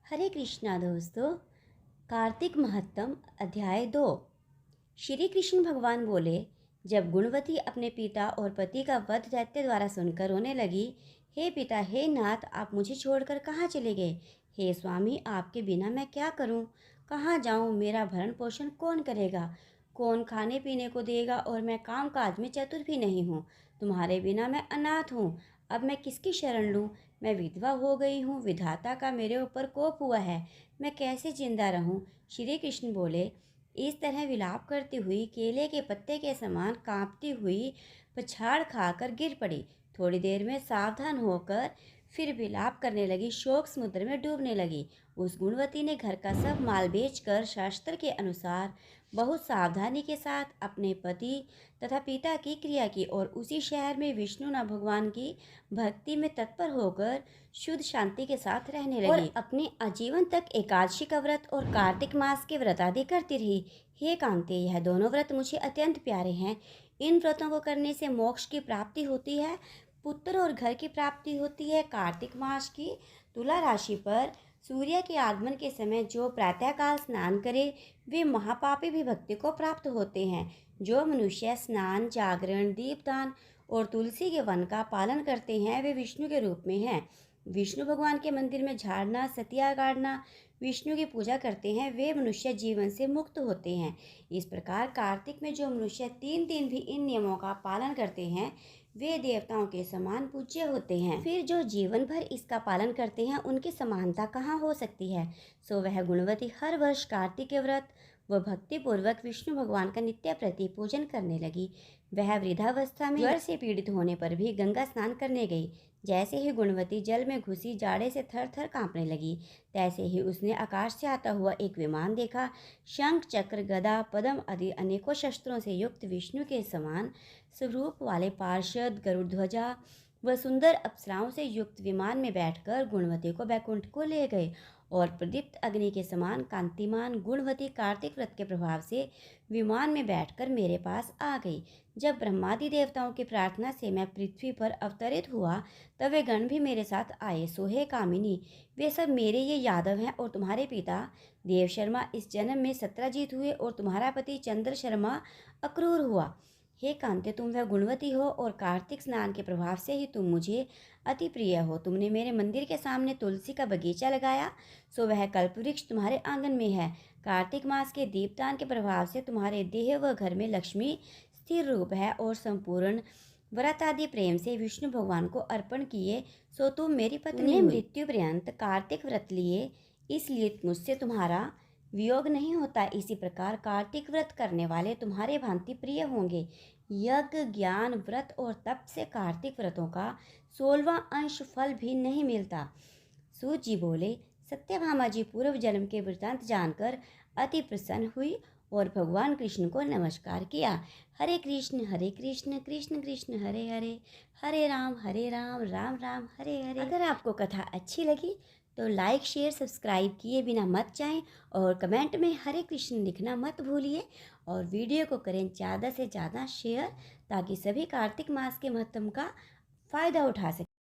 हरे कृष्णा दोस्तों। कार्तिक महत्तम अध्याय 2। श्री कृष्ण भगवान बोले, जब गुणवती अपने पिता और पति का वध दैत्य द्वारा सुनकर रोने लगी, हे पिता, हे नाथ, आप मुझे छोड़कर कहाँ चले गए? हे स्वामी, आपके बिना मैं क्या करूँ? कहाँ जाऊँ? मेरा भरण पोषण कौन करेगा? कौन खाने पीने को देगा? और मैं काम काज में चतुर भी नहीं हूँ। तुम्हारे बिना मैं अनाथ हूँ। अब मैं किसकी शरण लूँ? मैं विधवा हो गई हूँ। विधाता का मेरे ऊपर कोप हुआ है। मैं कैसे जिंदा रहूँ? श्री कृष्ण बोले, इस तरह विलाप करती हुई केले के पत्ते के समान कांपती हुई पछाड़ खाकर गिर पड़ी। थोड़ी देर में सावधान होकर फिर विलाप करने लगी, शोक समुद्र में डूबने लगी। उस गुणवती ने घर का सब माल बेचकर शास्त्र के अनुसार बहुत सावधानी के साथ अपने पति तथा पिता की क्रिया की और उसी शहर में विष्णु न भगवान की भक्ति में तत्पर होकर शुद्ध शांति के साथ रहने लगी और अपने आजीवन तक एकादशी का व्रत और कार्तिक मास के व्रत आदि करती रही। हे कांते, यह दोनों व्रत मुझे अत्यंत प्यारे हैं। इन व्रतों को करने से मोक्ष की प्राप्ति होती है, पुत्र और घर की प्राप्ति होती है। कार्तिक मास की तुला राशि पर सूर्य के आगमन के समय जो प्रातःकाल स्नान करे, वे महापापी भी भक्ति को प्राप्त होते हैं। जो मनुष्य स्नान, जागरण, दीपदान और तुलसी के वन का पालन करते हैं, वे विष्णु के रूप में हैं। विष्णु भगवान के मंदिर में झाड़ना, सतिया गाड़ना, विष्णु की पूजा करते हैं, वे मनुष्य जीवन से मुक्त होते हैं। इस प्रकार कार्तिक में जो मनुष्य 3 दिन भी इन नियमों का पालन करते हैं, वे देवताओं के समान पूज्य होते हैं। फिर जो जीवन भर इसका पालन करते हैं, उनकी समानता कहाँ हो सकती है? सो वह गुणवती हर वर्ष कार्तिक के व्रत व भक्ति पूर्वक विष्णु भगवान का नित्य प्रति पूजन करने लगी। वह वृद्धावस्था में ज्वर से पीड़ित होने पर भी गंगा स्नान करने गई। जैसे ही गुणवती जल में घुसी, जाड़े से थर थर कांपने लगी। तैसे ही उसने आकाश से आता हुआ एक विमान देखा। शंख, चक्र, गदा, पद्म आदि अनेकों शस्त्रों से युक्त विष्णु के समान स्वरूप वाले पार्षद, गरुड़ ध्वजा व सुंदर अप्सराओं से युक्त विमान में बैठकर गुणवती को बैकुंठ को ले गए और प्रदीप्त अग्नि के समान कांतिमान गुणवती कार्तिक व्रत के प्रभाव से विमान में बैठकर मेरे पास आ गई। जब ब्रह्मादि देवताओं की प्रार्थना से मैं पृथ्वी पर अवतरित हुआ, तब वे गण भी मेरे साथ आए। सोहे कामिनी, वे सब मेरे ये यादव हैं और तुम्हारे पिता देव शर्मा इस जन्म में सत्रजीत हुए और तुम्हारा पति चंद्र शर्मा अक्रूर हुआ। हे कांते, तुम वह गुणवती हो और कार्तिक स्नान के प्रभाव से ही तुम मुझे अति प्रिय हो। तुमने मेरे मंदिर के सामने तुलसी का बगीचा लगाया, सो वह कल्पवृक्ष तुम्हारे आंगन में है। कार्तिक मास के दीपदान के प्रभाव से तुम्हारे देह व घर में लक्ष्मी स्थिर रूप है और संपूर्ण व्रत आदि प्रेम से विष्णु भगवान को अर्पण किए, सो तुम मेरी पत्नी हुई। मृत्यु पर्यंत कार्तिक व्रत लिए, इसलिए मुझसे तुम्हारा वियोग नहीं होता। इसी प्रकार कार्तिक व्रत करने वाले तुम्हारे भांति प्रिय होंगे। यज्ञ, ज्ञान, व्रत और तप से कार्तिक व्रतों का 16वां अंश फल भी नहीं मिलता। सूत जी बोले, सत्यभामा जी पूर्व जन्म के वृतांत जानकर अति प्रसन्न हुई और भगवान कृष्ण को नमस्कार किया। हरे कृष्ण कृष्ण कृष्ण हरे हरे, हरे राम राम राम हरे हरे। अगर आपको कथा अच्छी लगी तो लाइक, शेयर, सब्सक्राइब किए बिना मत जाएं और कमेंट में हरे कृष्ण लिखना मत भूलिए और वीडियो को करें ज़्यादा से ज़्यादा शेयर, ताकि सभी कार्तिक मास के महत्व का फ़ायदा उठा सकें।